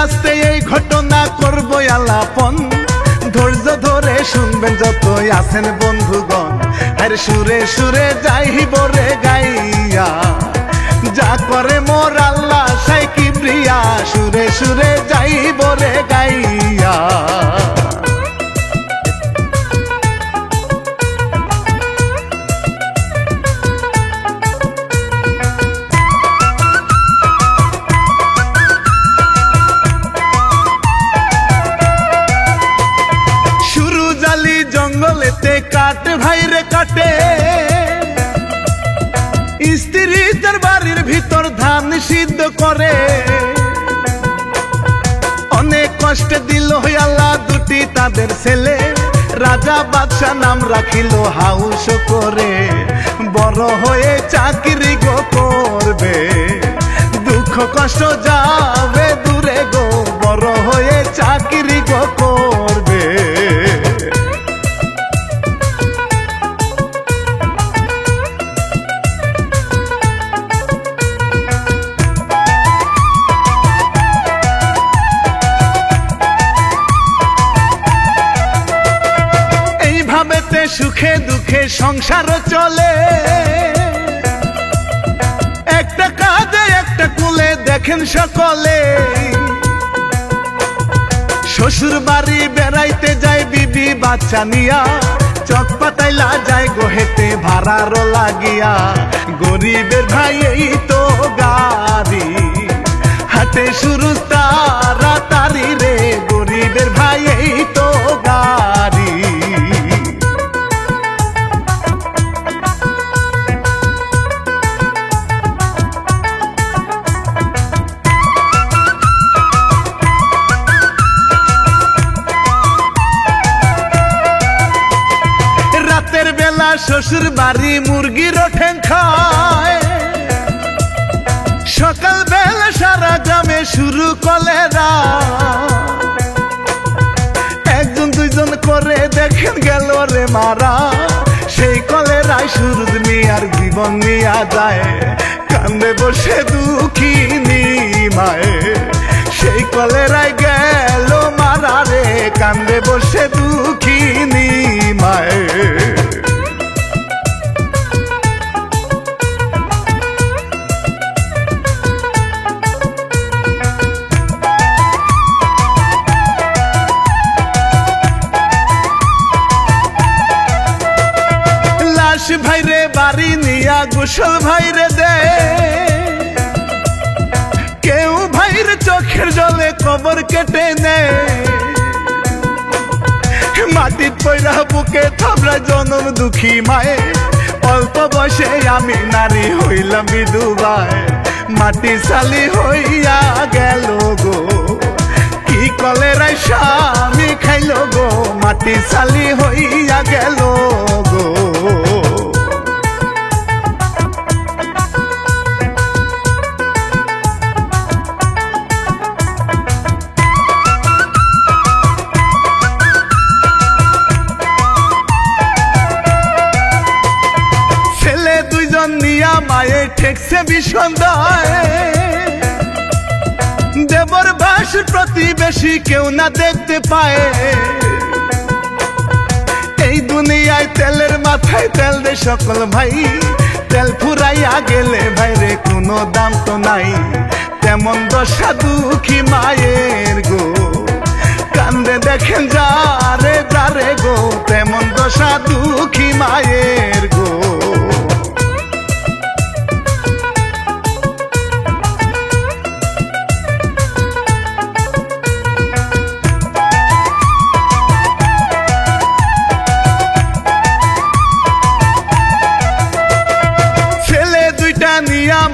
আস্তে এই ঘটনা করব আলাপন, ধৈর্য ধরে শুনবেন যতই আছেন বন্ধুগণ। আর সুরে সুরে যাইব রে গাইয়া, যা করে মোর আল্লাহ সাই কিবরিয়া, সুরে সুরে যাইব রে গাইয়া। জঙ্গলেতে কাটে ভাইরে কাটে, স্ত্রী তার বাড়ির ভিতর ধান সিদ্ধ করে। অনেক কষ্টে দিল আল্লাহ দুটি তাদের ছেলে, রাজা বাদশা নাম রাখিল হাউস করে। বড় হয়ে চাকরি গো করবে, দুঃখ কষ্ট যাবে দূরে গো, বড় হয়ে চাকরি গো করবে। সুখে দুঃখে সংসার চলে, একটা কাঁধে একটা কুলে দেখেন সকলে। শ্বশুর বাড়ি বেড়াইতে যায় বিবি বাচ্চা নিয়া, চক পাতাইলা যায় গোহেতে ভাড়ার লাগিয়া। গরিবের ভাই এই তো গাড়ি, হাতে শুরু তাড়াতাড়ি রে, গরিবের ভাই এই তো গাড়ি। শ্বশুর বাড়ি মুরগির ঠ্যাং খায়, সকাল বেলা সারা গ্রামে শুরু কলেরা। একজন দুইজন করে দেখেন গেল রে মারা, সেই কলেরায় সুরজ মিয়ার জীবন নিয়া যায়। কান্দে বসে দুঃখিনী মায়ে, সেই কলেরায় গেল মারা রে, কান্দে বসে দুঃখিনী মায়ে। ভাইরে বাড়ি নিয়া গোসল ভাইরে দে, কেউ ভাইরে চোখের জলে কবর কেটে নে। মাটির পয়রা বুকে থাবড়া জনম দুঃখী মায়ে, অল্প বয়সে আমি নারী হইলাম বিধবায়। মাটি সালি হইয়া গেল গো, কি কলেরায় স্বামী খাইল গো, মাটি সালি হইয়া গেল গো। মায়ে ঠেকছে ভীষণ দায়, দেবর বাসুর প্রতিবেশী কেউ না দেখতে পায়। এই দুনিয়ায় তেলের মাথায় তেল দে সকল ভাই, তেল ফুরাইয়া গেলে ভাইরে কোনো দাম তো নাই। তেমন দশা দুঃখী মায়ের গো, কান্দে দেখেন যারে যারে গো, তেমন দশা দুঃখী মায়ের গো।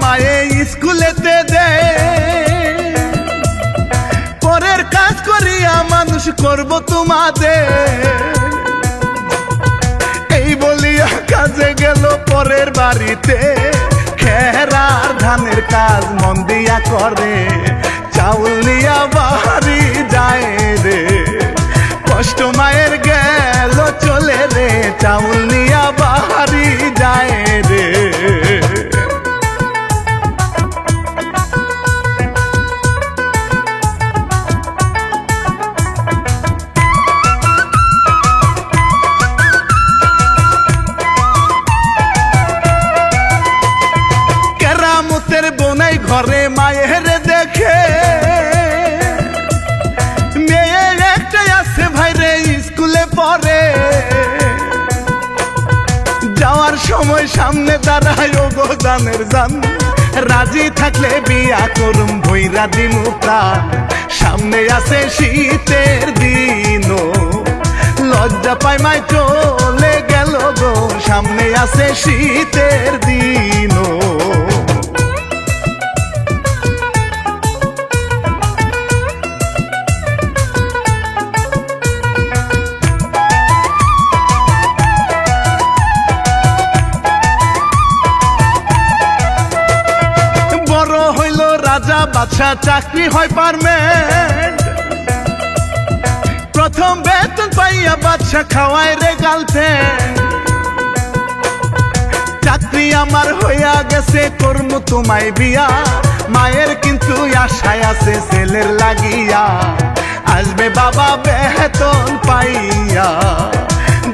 মায়ে স্কুলেতে দে, পরের কাজ করিয়া মানুষ করব তোমাদের। এই বলিয়া কাজে গেল পরের বাড়িতে, খেরার ধানের কাজ মন দিয়া করে। চাউল নিয়া বাড়ি যায় রে, কষ্ট মায়ের গেল চলে রে, চাউল নিয়া বাড়ি যায় রে। সময় সামনে দাঁড়ায় ও গো জানের জান রাজি থাকলে বিয়া করুম ভৈরা দিমু প্রাণ সামনে আছে শীতের দিন লজ্জা পাই মাই চলে গেল গো সামনে আছে শীতের দিন রাজা বাদশা চাকরি হয় পারমেন্ট প্রথম বেতন পাইয়া বাদশা খাওয়ায় রে গার্লফ্রেন্ড চাকরি আমার হইয়া গেছে করমু তোমায় বিয়া মায়ের কিন্তু আশায় আছে ছেলের লাগিয়া আসবে বাবা বেতন পাইয়া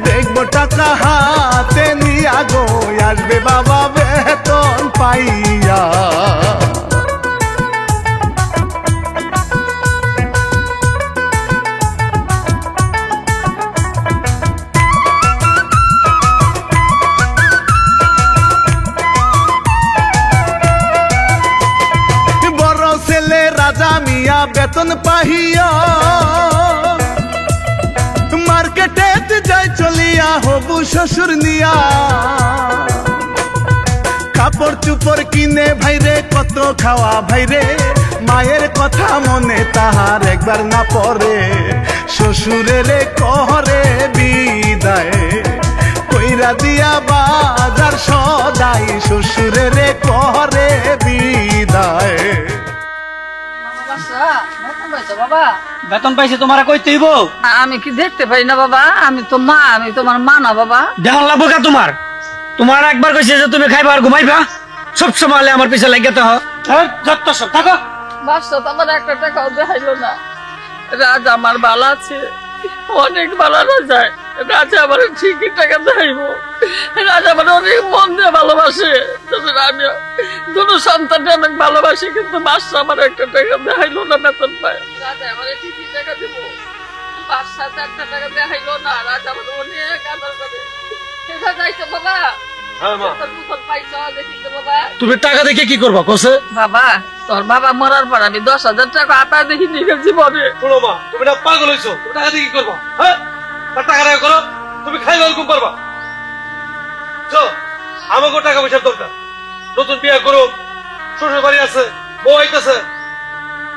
দেখবো টাকা হাতে নিয়া গো আসবে বাবা বেতন পাইয়া রাজা মিয়া বেতন পাহিয়া মার্কেটে যাই চলিয়া হবু শ্বশুর নিয়া কাপড় চুপড় কিনে ভাইরে কত খাওয়া ভাইরে মায়ের কথা মনে তাহার একবার না পড়ে শ্বশুরের কহরে বিদায় কইরা দিয়া বাজার সদাই শ্বশুরের কহরে বিদায় বেতন পাইছে তোমার কইতে হইব আমি কি দেখতে পাই না বাবা আমি তো মা আমি তোমার মা না বাবা দেখান লাগবো কা তোমার তোমার একবার কইছে যে তুমি খাইবা আর ঘুমাইবা সব সময় আমার পিছে লাগাতে হয় যত সব থাকো বাসা আমার একটা টাকাও দেখাইলো না রাজা আমার ভালো আছে অনেক ভালো রাজায় রাজা আমার ঠিকই টাকা দেখাইবো রাজা আমার অনেক মন দিয়ে ভালোবাসে আমি দুটো সন্তানকে অনেক ভালোবাসি কিন্তু বাসা আমার একটা টাকা দেখাইলো না বেতন পায় রাজা আমার ঠিকই টাকা দিব বাসাতে একটা টাকা দেখাইলো না রাজা আমার অনেক আদর করে যাইতো বাবা তুমি টাকা দেখে কি করবা কোসে বাবা তোর বাবা মরার পর আমি 10,000 টাকা আতা দেখি নিয়ে জীবনে শোনো মা তুমি না পাগল হইছো তুমি টাকা দিয়ে কি করবা হ্যাঁ টাকা রাখো করো তুমি খাইবা এরকম করবা চো আমাকে টাকা পয়সার দরকার নতুন বিয়ে করো শ্বশুর বাড়ি আছে বউ আইতেছে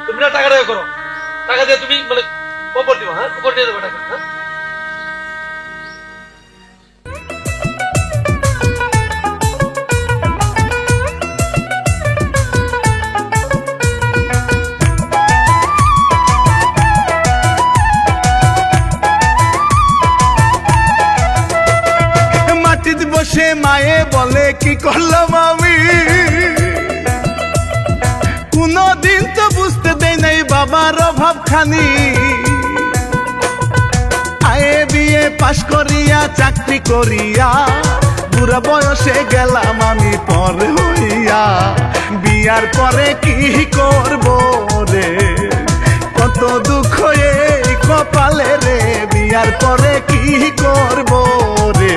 তুমি না টাকা রাখো করো টাকা দিয়ে তুমি মানে কবর দিবা হ্যাঁ কবর দিয়ে দেবো টাকা হ্যাঁ বসে মায়ে বলে কি করলাম আমি কোনদিন তো বুঝতে দেয় নাই বাবার অভাব খানি আয়ে বিয়ে পাশ করিয়া চাকরি করিয়া বুড়া বয়সে গেলাম আমি পর হইয়া বিয়ার পরে কি করব রে কত দুঃখ এই কপালে রে বিয়ার পরে কি করব রে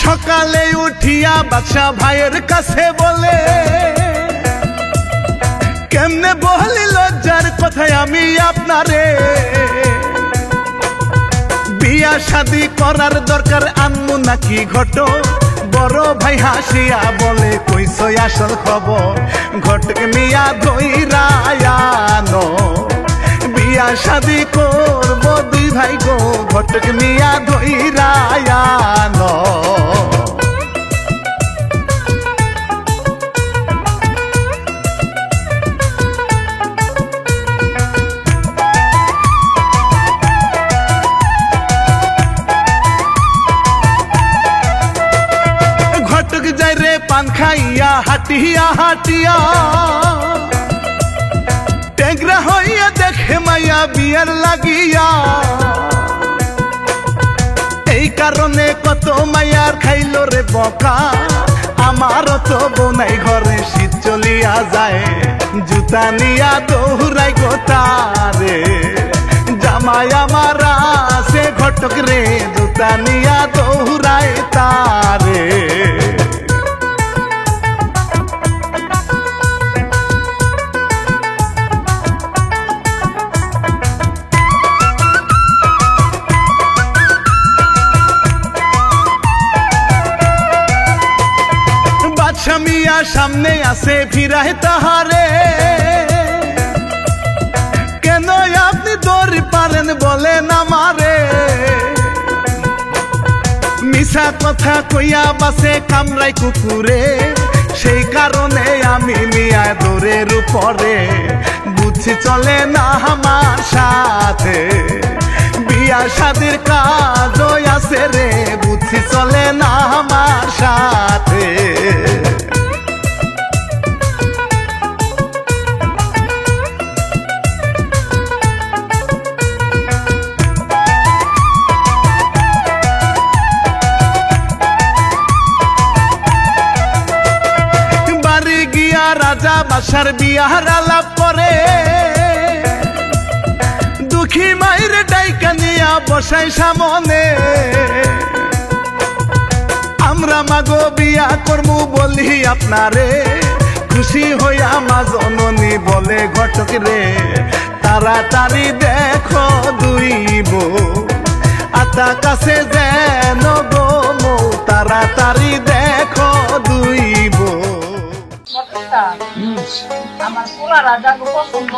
সকালে উঠিয়া বাদশা ভাইয়ের কাছে বলে কেমনে বলি লজ্জার কথায় আমি আপনারে বিয়া শাদি করার দরকার আনমু নাকি ঘটো বড় ভাই হাসিয়া বলে কইছই আসল খবর ঘটক মিয়া ধইরা আনো বিয়া শাদি করব দুই ভাই গো ঘটক মিয়া ধইরা আনো পান খাইয়া হাটিয়া হাটিয়া টেংরা হইয়া দেখে মাইয়া বিয়ার লাগিয়া এই কারণে কত মায়ার খাইল রে বকা আমারও তো বোনাই ঘরে শীত চলিয়া যায় জুতা নিয়া দৌড়াই গোতারে জামাই আমার সে ঘটক রে জুতা নিয়া দৌড়াই তারে মিয়া সামনে আছে ফিরাই তাহারে কেন আপনি দৌড়ি পারেন বলেন আমারে মিছা কথা কইয়া বাসে কামড়াই কুকুরে সেই কারণে আমি মিয়া দৌড়ের উপরে বুঝছি চলে না আমার সাথে বিয়া শাদির কাজ আছে রে বুঝছি চলে না আমার সাথে রাজা বাসার বিয়ার আলাপ করে দুঃখী মায়ের ডাইকা নিয়া বসাই সামনে আমরা মাগো বিয়া করমু বলি আপনারে খুশি হইয়া মা জননী বলে ঘটক রে তাড়াতাড়ি দেখো দুই বউ আতা কাছে যেন গো মো তাড়াতাড়ি দেখো দুই বউ আমার পোলা রাজা পছন্দ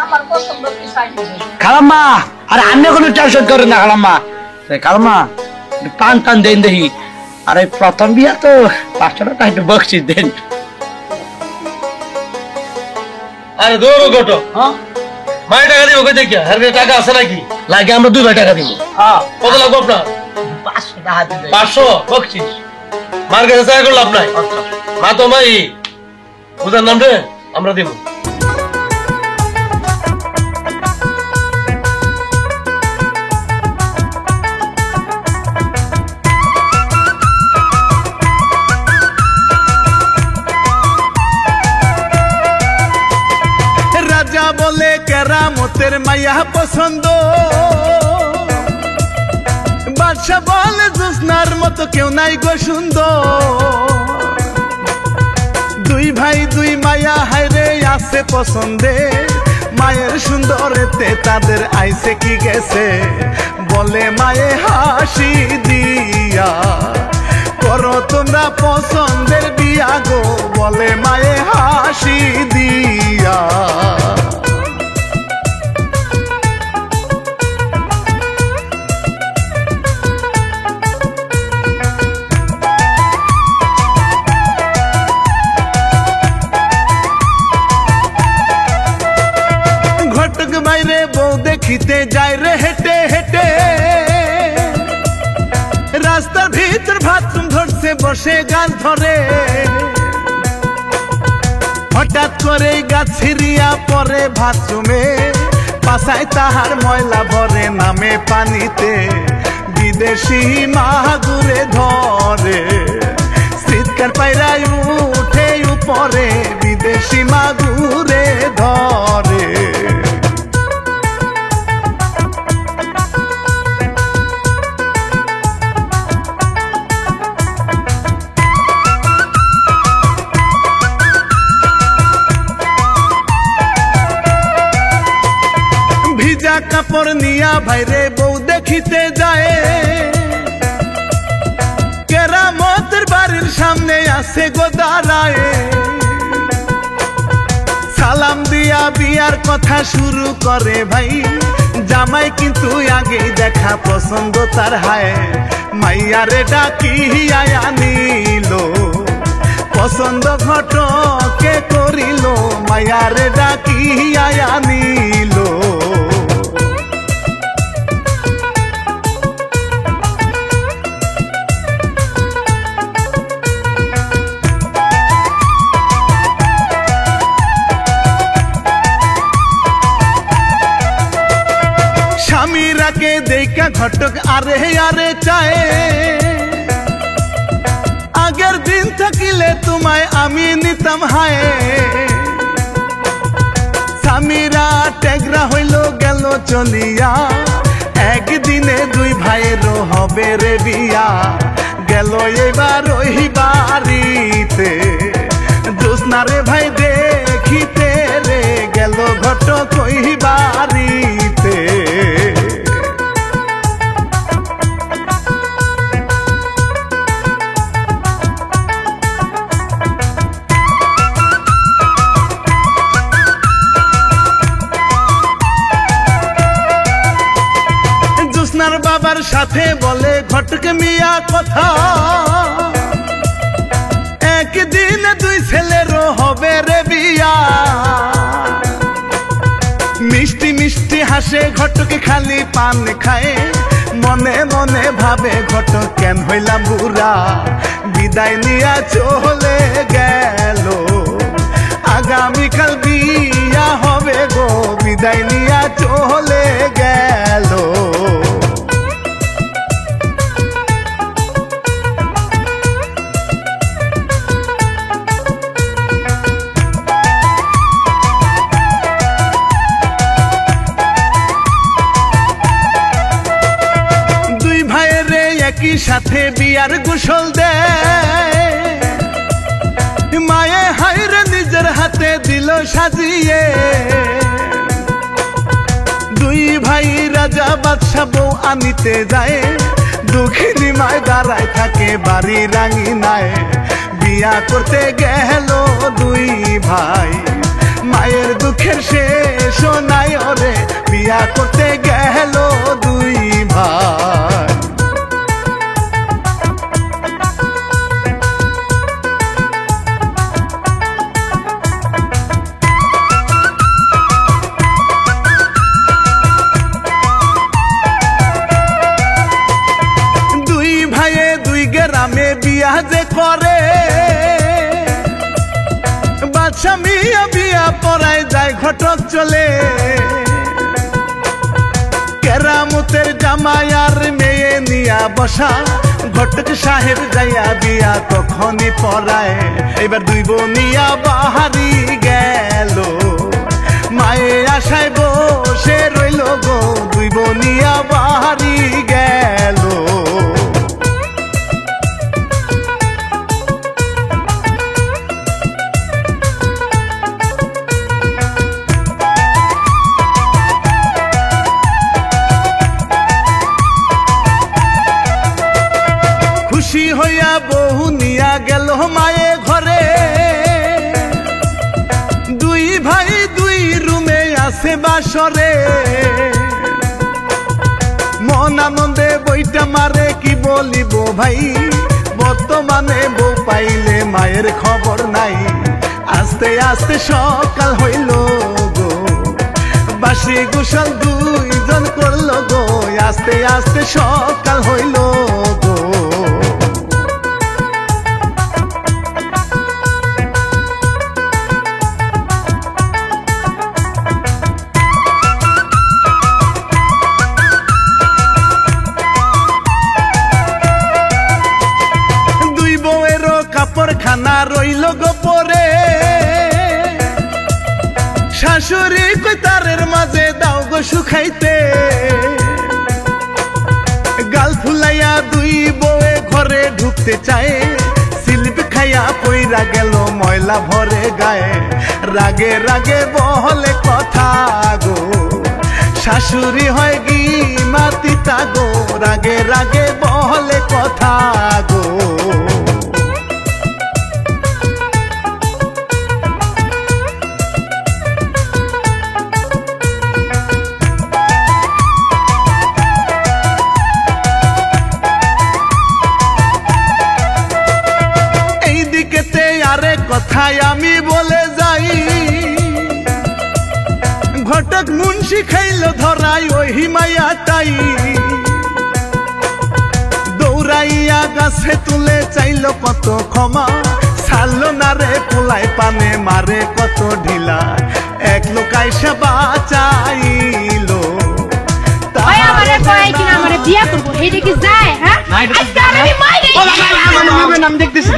আমার পছন্দ খালাম্মা আরে আমি কোনো টেনশন করেন না খালাম্মা খালাম্মা টান টান দেন দেখি আরে প্রথম বিয়া তো 500 টাকা একটু বকশিস দেন আরে দৌড়ো ঘটো মায়ের টাকা দিব কই দেখিয়া আর টাকা আছে নাকি লাগে আমরা 2 টাকা দিব হ্যাঁ কত লাগবে আপনার 500 টাকা দিন 500 বকশিস মার কাছে চাই করলাম নাই মা তো মাই বুঝার নাম রে আমরা দিব রাজা বলে কেরামতের মাইয়া পছন্দ বাদশা বলে জোসনার মতো কেউ নাই গো সুন্দর দুই ভাই দুই মায়া হায়রে আছে পছন্দে মায়ের সুন্দরেতে তাদের আইছে কি গেছে বলে মায়ে হাসি দিয়া করো তোমরা পছন্দের বিয়া গো বলে মায়ে হাসি দিয়া ঘটক বাইরে বউ দেখিতে যায় রে হেঁটে হেঁটে রাস্তার ভিতর বাথরুম ধরছে বসে গান ধরে হঠাৎ করে গাছ ছিড়িয়া পরে বাথরুমে পাশায় তাহার ময়লা ভরে নামে পানিতে বিদেশি মাগুরে ধরে শীতকার পায়রায় উঠে উপরে বিদেশি মাগুরে ধরে ভিজা কাপড় নিয়া ভাইরে বউ দেখিতে যায় কেরামতের বাড়ির সামনে আছে গো দাঁড়ায় সালাম দিয়া বিয়ার কথা শুরু করে ভাই জামাই কিন্তু আগেই দেখা পছন্দ তার হায় মাইয়ারে ডাকিয়া আনিল পছন্দ ঘটকে করিল মাইয়ারে ডাকিয়া আনিল মিয়াকে দেখা ঘটক আরে আরে চায় আগের দিন থাকিলে তোমায় আমি নিতাম হায় সামিরা টেগরা হইল গেল চলিয়া একদিনে দুই ভাইয়েরও হবে রে বিয়া গেল এবার ওই বাড়িতে জোসনা রে ভাই দেখিতে রে গেল ঘটক ওই বাড়িতে জোসনার বাবার সাথে বলে ঘটক মিয়া কথা একদিন দুই ছেলেরও হবে রে বিয়া মিষ্টি মিষ্টি হাসে ঘটক খালি পান খায় মনে মনে ভাবে ঘটক কেন হইলাম বুড়া বিদায় নিয়া চলে গেল আগামীকাল বিয়া হবে গো বিদায় নিয়া চলে গেল একই সাথে বিয়ার গোসল দেয় মায়ে হাইরে নিজের হাতে দিল সাজিয়ে দুই ভাই রাজা বাদশা বউ আনিতে যায় দুঃখিনী মায় দাঁড়ায় থাকে বাড়ি রাঙিনায় বিয়া করতে গেল দুই ভাই মায়ের দুঃখের শেষ নাই ওরে বিয়া করতে গেল দুই ভাই গ্রামে বিয়া যে করে বাদশা মিয়া বিয়া পড়ায় যায় ঘটক চলে কেরামতের জামাই আর মেয়ে নিয়া বসা ঘটক সাহেব যাইয়া বিয়া তখনই পড়ায় এবার দুই বোনিয়া বাহারি গেল মায়ে আশায় বসে রইল গো দুই বোনিয়া বাহারি গেল খুশি হইয়া বহু নিয়া গেল মায়ে ঘরে দুই ভাই দুই রুমে আছে বাসরে মন আনন্দে বইটা মারে কি বলিব ভাই বর্তমানে বউ পাইলে মায়ের খবর নাই আস্তে আস্তে সকাল হইল গো বাসি গোসল দুইজন করলো গো আস্তে আস্তে সকাল হইল গো খানা রইল গোপরে শাশুড়ি কইতারের মাঝে দাও গো শুকাইতে গাল ফুলাইয়া দুই বউয়ে ঘরে ঢুকতে চায় সিলিপ খাইয়া পইরা গেল ময়লা ভরে গায়ে রাগে রাগে বহলে কথা গো শাশুড়ি হয় গি মাতিতা গো রাগে রাগে বহলে কথা গো কথায় আমি বলে যাই ঘটক মুন্সি খাইল ধরাই ওই মায়াটাই দৌড়াইয়া গাছে তুলে চাইল কত ক্ষমা ছাড়লো না রে পোলাই পানে মারে কত ঢিলা এক লোক আইসা বাঁচাইলো তাহারে বিয়া করব এইটা কি যায় হ্যাঁ আজকে আমি মাইরে আমি দেখতেছি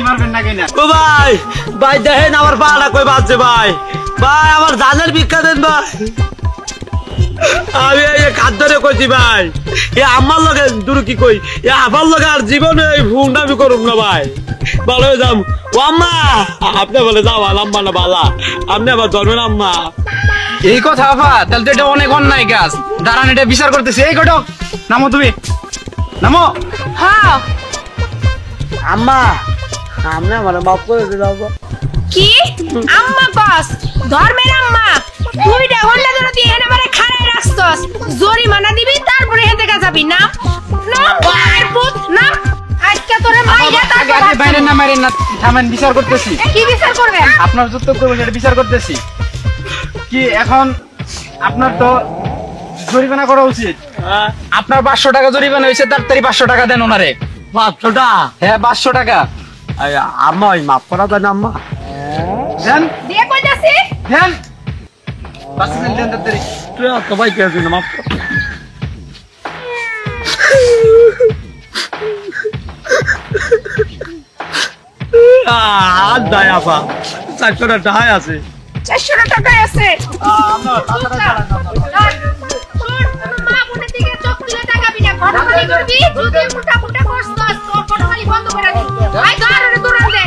মারবেন না কেন? ও ভাই ভাই দেখেন আমার পাড়া কই বাজছে ভাই ভাই আমার ধানের ভিক্ষা দেন ভাই আমি এই খাদ্যরে কইছি ভাই এ আমার লগে দূর কি কই এ আমার লগে আর জীবনে এই ফোনটা আমি করুম না ভাই ভালো হয়ে যাম ও আম্মা আপনি বলে যাও আম্মা না বালা আপনি আবার ধরবেন আম্মা এই কথা আপা তাহলে তো এটা অনেক অন্যায় কাজ দাঁড়ান এটা বিচার করতেছি এই ঘটক নামো তুমি নামো হ্যাঁ আম্মা আপনি আমার মাফ করে দাও কি আম্মা কস ধর্মের আম্মা তুইটা হল্লা ধরে দিয়ে এনে আমারে খাড়ায় রাখছস জরিমানা দিবি তারপরে হেতে যাবি না না বাবার পুত না আজকে তোরে মাইরা তারপর আগে বাইরে না মারেন না থামেন বিচার করতেছি কি বিচার করবেন আপনার যত করবেন সেটা বিচার করতেছি কি এখন আপনার তো জরিমানা করা উচিত আপনার 500 টাকা জরিমানা হয়েছে তাড়াতাড়ি 500 টাকা দেন ওনারে 500টা হ্যাঁ 500 টাকা আম্মা ওই মাফ করা যায় না আম্মা দেন দিয়ে কইতাছি দেন 500 দেন তাড়াতাড়ি তুই তো ভাই কে দিন মাফ কর দায় আপা 400টা টাকা আছে 400 টাকা আছে মা বোনের দিকে চোখ তুলে তাকাবি না ঘটনালি করবি যদি মোটা মোটা করছস তোর ঘটনালি বন্ধ করে দিবি আই ধরে দৌড়ান দে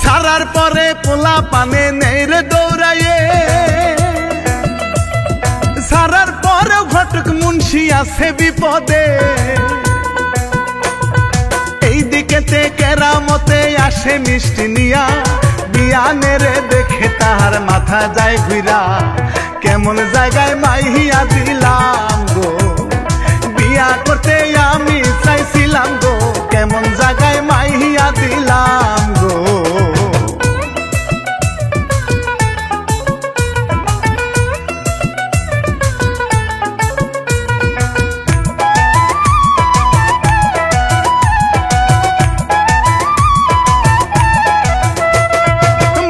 সারার পরে পোলা পানে নেই রে দৌড়াইয়ে সারার পরে ঘটক মুন্সি আছে বিপদে এই দিকেতে কেরামতে আসে মিষ্টি নিয়া বিয়ানে রে দেখে তাহার মাথা যায় ঘুরা কেমন জায়গায় মাইহিয়া দিলাম গো বিয়া করতে আমি চাইছিলাম গো কেমন জায়গায় মাইহিয়া দিলাম গো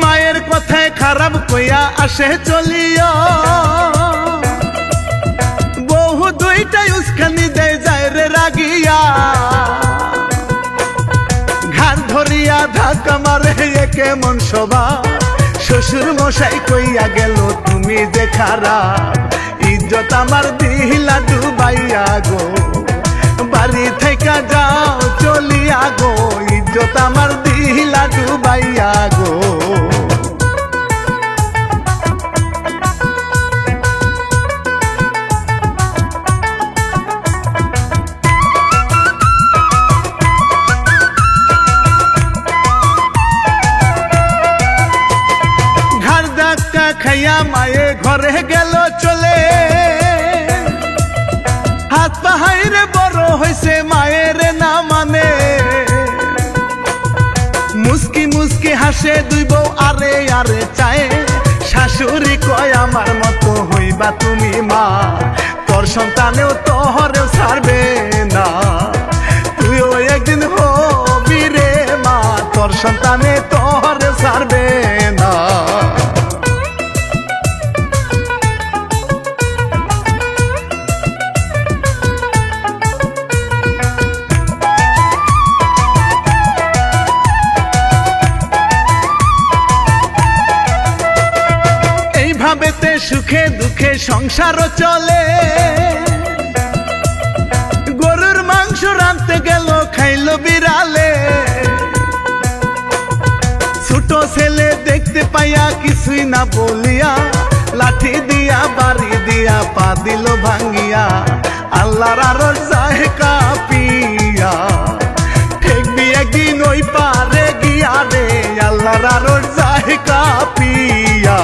মায়ের কথায় খারাপ কইয়া আসে চলিয়া বহু দুইটাই উস্কানি দেয় যায় রে রাগিয়া ঘাড় ধরিয়া ধাক্কা মারে একে মন সভা শ্বশুর মশাই কইয়া গেল তুমি যে খারাপ ইজ্জত আমার দিহিলা ডুবাইয়া গো বাড়ি থেকে যাও চলিয়া গো ইজ্জত আমার দিহিলা ডুবাইয়া গো ঘাড় ধাক্কা খাইয়া মায়ে ঘরে গেল চলে হাত পাহাইরে বড় হইছে মায়ের না মানে মুস্কি মুস্কি হাসে দুই বউ আরে আরে চায় শাশুড়ি কয় আমার মতো হইবা তুমি মা তোর সন্তানেও তোহরেও ছাড়বে না তুইও একদিন হবি রে মা তোর সন্তানে তোহরেও ছাড়বে না এইভাবেতে সুখে দুঃখে সংসারও চলে গরুর মাংস রাঁধতে গেল খাইলো বিড়ালে ছোট ছেলে দেখতে পাইয়া কিছুই না বলিয়া লাঠি দিয়া বাড়ি দিয়া পা দিল ভাঙ্গিয়া আল্লাহর আরো যায় কাঁপিয়া ঠেকবি একদিন ওই পারে গিয়া রে আল্লাহর আরো যায় কাঁপিয়া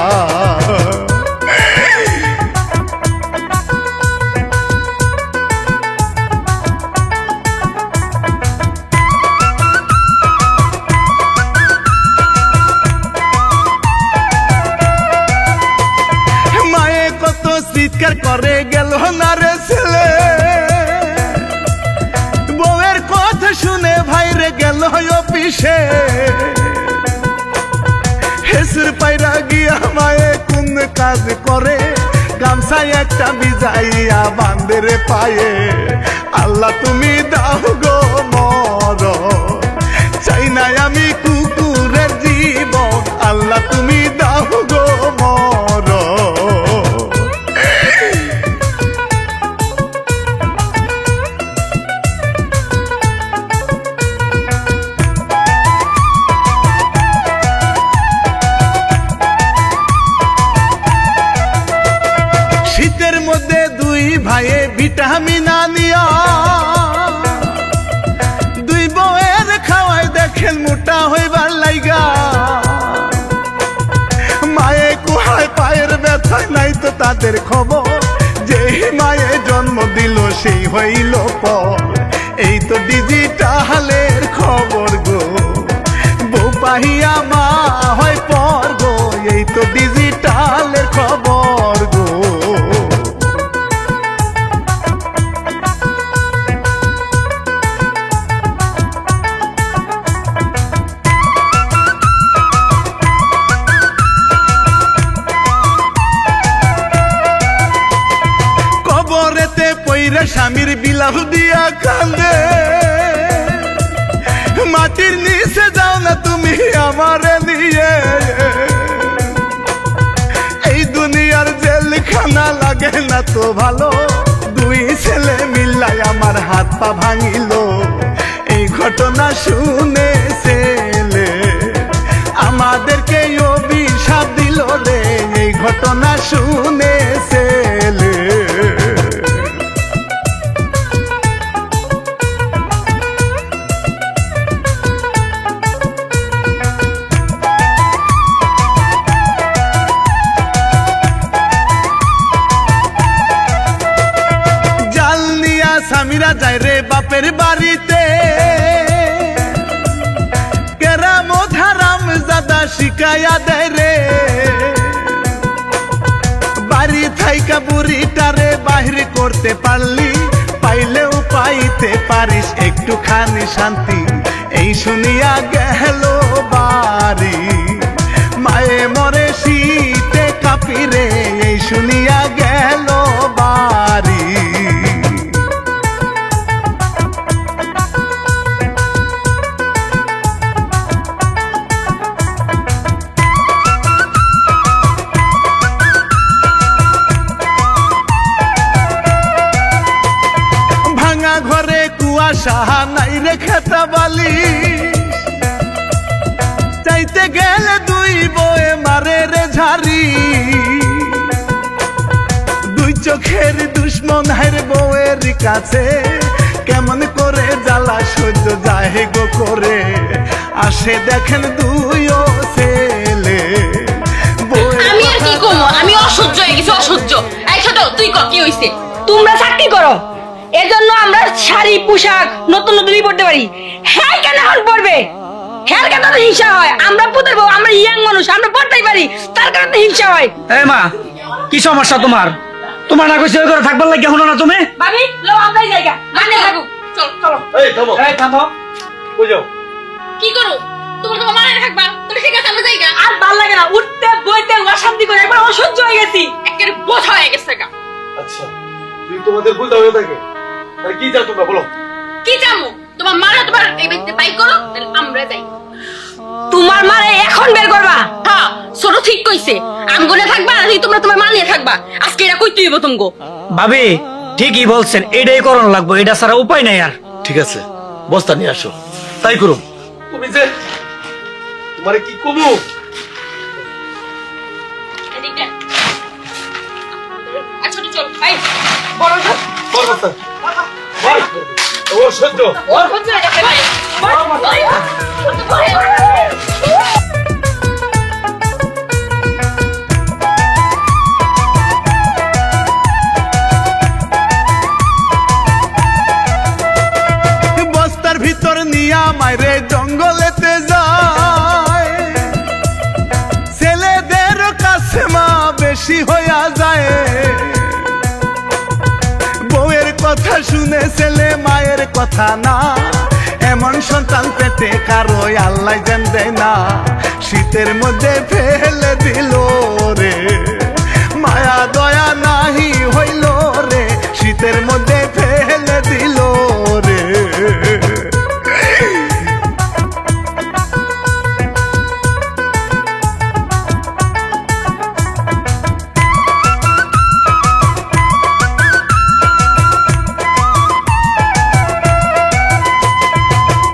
মায়ে কত চিৎকার করে গেল না রে হেসুর পায়রা গিয়া মায়ে কোন কাজ করে গামছায় একটা বিজাইয়া বান্দের পায়ে আল্লাহ তুমি দাও গো মর চাই না আমি কুকুরের জীবন আল্লাহ তুমি দাও গো মর শীতের মধ্যে দুই ভাইয়ে ভিটামিন আনিয়া দুই বউয়ের খাওয়াই দেখেন মোটা হইবার লাইগা মায়ে কুহায় পায়ের ব্যথায় নাই তো তাদের খবর যে মায়ে জন্ম দিল সেই হইল পর এই তো ডিজিটালের খবর গো বউ পাহিয়া মা হয় পর গো এই তো ডিজিটালের খবর গো কবরেতে পইরা স্বামীর বিলাপ দিয়া কান্দে মাটির নিচে যাও না তুমি আমারে নিয়ে এই দুনিয়ার জেলখানা লাগে না তো ভালো দুই ছেলে মিল্লাই আমার হাত পা ভাঙিল এই ঘটনা শুনে ছেলে আমাদেরকে অভিশাপ দিল রে এই ঘটনা শুনে ছেলে স্বামীরা যায় রে বাপের বাড়িতে কেরাম ধারাম জাদা শিকায়া দেয় রে বাড়ি থাইকা বুড়িটারে বাহির করতে পারলি পাইলেও পাইতে পারিস একটুখানি শান্তি এই শুনিয়া গেল বাড়ি মায়ে মরে শীতে কাঁপি রে এই শুনিয়া গেল বাড়ি ঘরে কুয়াশা নাই রে খেতা বালি চাইতে গেলে দুই বয়ে মারে রে ঝাড়ি দুই চোখের দুশ্মন হার বউয়ের কাছে কেমন করে জ্বালা সহ্য যায় গো করে আসে দেখেন দুইও ছেলে আমি আর কি করবো আমি অসহ্য হয়ে গেছি অসহ্য এই ছোট তুই ক কি হইছে তোমরা চাকরি করো এজন্য আমরা শাড়ি পোশাক নতুন নতুনই পড়তে পারি হ্যাঁ কেন হল পড়বে হ্যাঁ কেন হিংসা হয় আমরা পুতের বউ আমরা ইয়াং মানুষ আমরা পড়তেই পারি তার কারণে হিংসা হয় এই মা কি সমস্যা তোমার তোমার না কইছে ওই করে থাকবার লাগি হলো না তুমি ভাবি লো আমরাই যাইগা মানে থাকো চল চলো এই থামো কই যাও কি করো তোমার তো মানে থাকবা তুমি ঠিক আছে আমরা যাইগা আর ভাল লাগে না উঠতে বইতে অশান্তি করে একবার অসহ্য হয়ে গেছি একেবারে বোঝা হয়ে গেছে গা আচ্ছা তুই তোমাদের বুঝতে হয়ে থাকে তাহলে কি চাও তোমরা বলো কি চামু তোমার মারা তোমার এই ব্যক্তি বাই করো তাহলে আমরা যাই তোমার মারে এখন বের করবা হ্যাঁ ছোট ঠিক কইছে আমগুনে থাকবা আর তোমরা তোমার মা নিয়ে থাকবা আজকে এটা কই তুইব তুমগো ভাবি ঠিকই বলছেন এটাই করণ লাগবো এটা ছাড়া উপায় নাই আর ঠিক আছে বস্তা নিয়ে আসো তাই করো তুমি যে তোমারে কি কমু এদিকে আচ্ছা চল ভাই বড় বড় বস্তা ভাই ও সহ্য ওর হচ্ছে না ভাই ভাই বস্তার ভিতর নিয়া মাইরে জঙ্গলেতে যায় ছেলেদের কাছে মা বেশি হইয়া যায় বউয়ের কথা শুনে ছেলে মায়ের কথা না এমন এমন সন্তান পেটে কারো আল্লাহ জান দেয় না, শীতের মধ্যে ফেলে দিল রে, মায়া দয়া নাহি হইল রে, শীতের মধ্যে ফেলে দিল রে।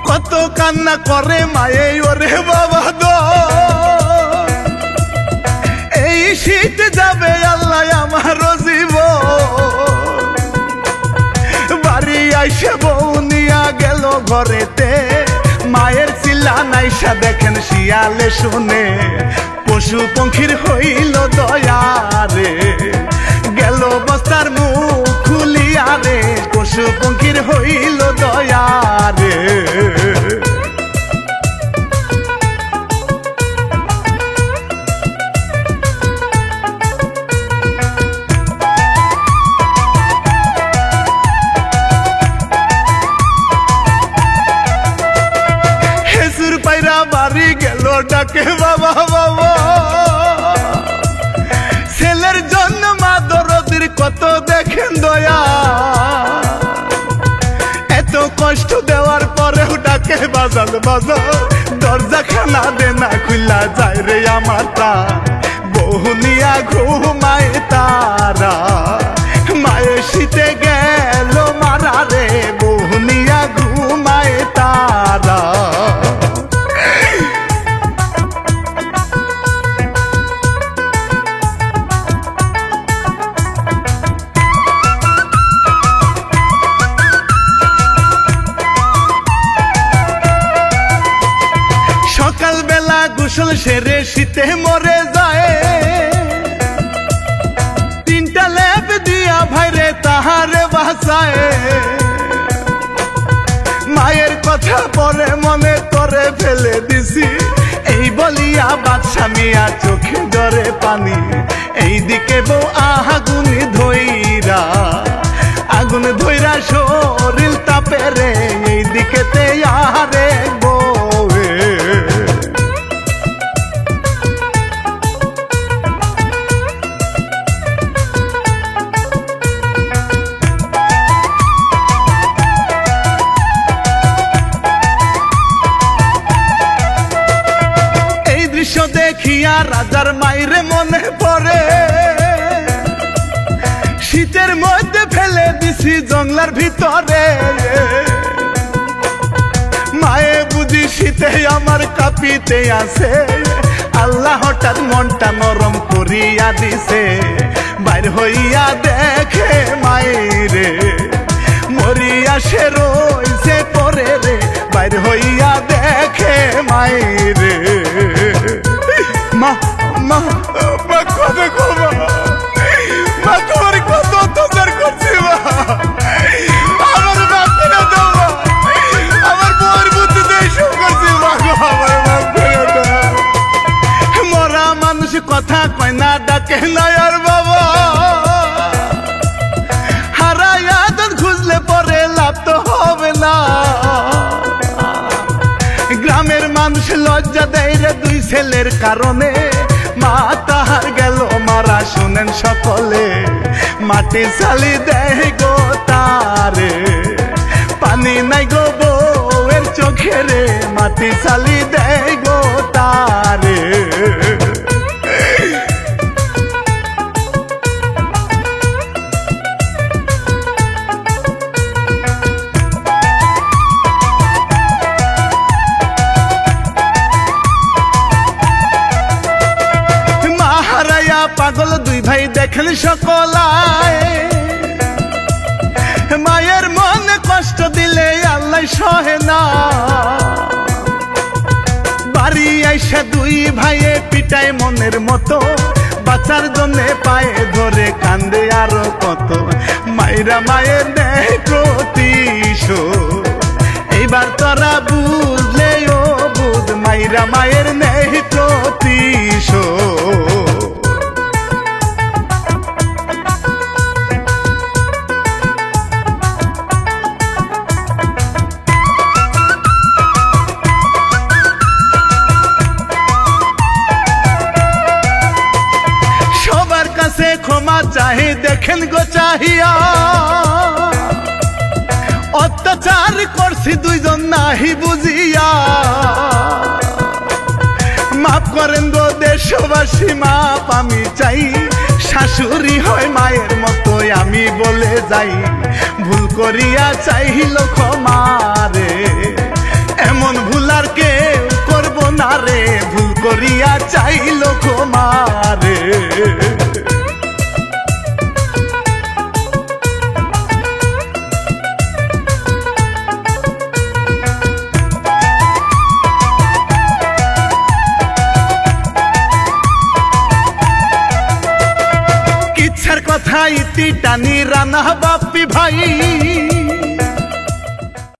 কত কান্না করে মায়ে ওরে বাবা দো, এই শীত যাবে আল্লাহ আমার জীব, বাড়ি আইসে বউ নিয়া গেল ঘরেতে, মায়ের চিল্লা নাইসা দেখেন শিয়ালে শুনে, পশু পঙ্খির হইল দয়া রে, গেল বস্তার মুখ খুলিয়া রে, পশু পঙ্খির হইল দয়া রে। হেসুর পায়রা বাড়ি গেল ডাকে বাবা বাবা, ছেলের জন্য মা দরদির কত দেখেন দয়া, এত কষ্ট দেওয়ার পরেও ডাকে বাজাল বাজাল, দরজা খানা দেনা খুলা যায় রে আমার তা, বহু নিয়া ঘুমায় তারা, মায়ের শীতে গেল মারা রে, বহু নিয়া ঘুমায় তারা। সকালবেলা গোসল সেরে শীতে মরে যায়, তিনটা লেপ দিয়া ভাইরে তাহারে বাঁচায়, মায়ের কথা পরে মনে করে ফেলে দিছি, এই বলিয়া বাদশা মিয়া চোখে জরে পানি, এইদিকে বউ আগুন ধইরা, আগুন ধইরা শরীর তাপে রে, এইদিকে তে আরে বউয়ে। এই দৃশ্য দেখিয়া রাজার মাইরে মনে পড়ে, শীতের মধ্যে ফেলে দিছি জঙ্গলার ভিতরে, মায়ে বুঝি শীতে আমার কাঁপিতে আছে, আল্লাহ হঠাৎ মনটা নরম করিয়া দিছে, বাইর হইয়া দেখে মায়েরে, মরিয়া সে রইছে পরে রে, বাইর হইয়া দেখে মায়েরে। মা মা মা কবে কবা, মা তোমার কত অত্যাচার করছি মা, আমার মাফ করে দাও মা, আমার বউয়ের বুদ্ধিতে এইসব করছি মা গো, আমার মাফ করে দাও। মরা মানুষ কথা কয় না, ডাকে না আর বাবা, হারাই আদত খুঁজলে পরে লাভ তো হবে না, গ্রামের মানুষ লজ্জা দেয় রে দুই ছেলের কারণে, মা তাহার গেল মারা শুনেন সকলে, মাটি চালি দেয় গো তারে, পানি নাই গো বউয়ের চোখে রে, মাটি চালি দেয় গো তারে। পাগল দুই ভাই দেখেন সকলায়, মায়ের মনে কষ্ট দিলে আল্লাহ সহে না, বাড়ি আইসা দুই ভাইয়ে পিটায় মনের মতো, বাঁচার জন্যে পায়ে ধরে কান্দে আরো কত, মায়েরা মায়ের নেই প্রতিশোধ, এইবার তোরা বুঝলে ও বুঝ, মায়েরা মায়ের নেই প্রতিশোধ। চাহে দেখেন গো চাহিয়া অত্যাচার করছি দুইজন নাহি বুঝিয়া মাফ করেন গো দেশবাসী মাপ আমি চাই শাশুড়ি হয় মায়ের মতোই আমি বলে যাই ভুল করিয়া চাইল ক্ষমা রে এমন ভুল আর কেউ করব না রে ভুল করিয়া চাইল ক্ষমা রে কথা ইতি টানি রানা বাপি ভাই